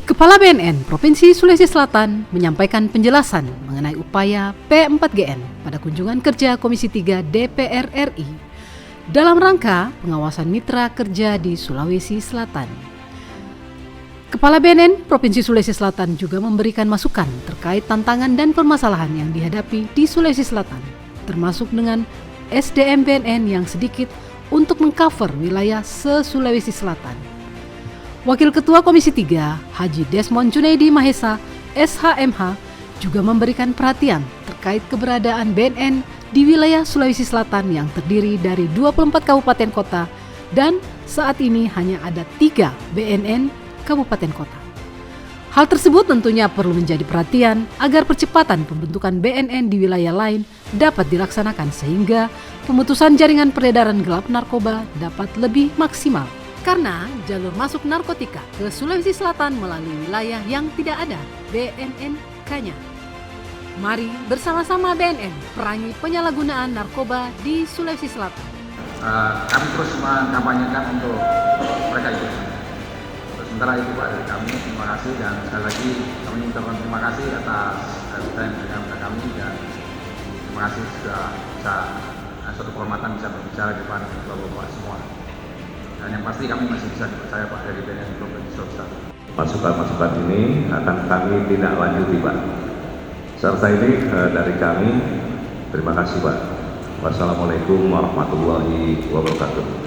Kepala BNN Provinsi Sulawesi Selatan menyampaikan penjelasan mengenai upaya P4GN pada kunjungan kerja Komisi 3 DPR RI dalam rangka pengawasan mitra kerja di Sulawesi Selatan. Kepala BNN Provinsi Sulawesi Selatan juga memberikan masukan terkait tantangan dan permasalahan yang dihadapi di Sulawesi Selatan, termasuk dengan SDM BNN yang sedikit untuk mengcover wilayah se-Sulawesi Selatan. Wakil Ketua Komisi 3, Haji Desmond Junaidi Mahesa, SHMH, juga memberikan perhatian terkait keberadaan BNN di wilayah Sulawesi Selatan yang terdiri dari 24 kabupaten kota dan saat ini hanya ada 3 BNN kabupaten kota. Hal tersebut tentunya perlu menjadi perhatian agar percepatan pembentukan BNN di wilayah lain dapat dilaksanakan sehingga pemutusan jaringan peredaran gelap narkoba dapat lebih maksimal. Karena jalur masuk narkotika ke Sulawesi Selatan melalui wilayah yang tidak ada BNN-nya. Mari bersama-sama BNN perangi penyalahgunaan narkoba di Sulawesi Selatan. Kami terus mengkampanyekan untuk mereka ikut. Sementara itu Pak dari kami, terima kasih dan sekali lagi kami mengucapkan terima kasih atas kepercayaan kepada kami dan terima kasih sudah bisa suatu kehormatan bisa berbicara di depan Bapak semua. Dan yang pasti kami masih bisa dipercaya Pak dari BNN Provinsi Sulawesi Selatan. Masukan-masukan ini akan kami tindak lanjuti Pak. Serta ini dari kami, terima kasih Pak. Wassalamualaikum warahmatullahi wabarakatuh.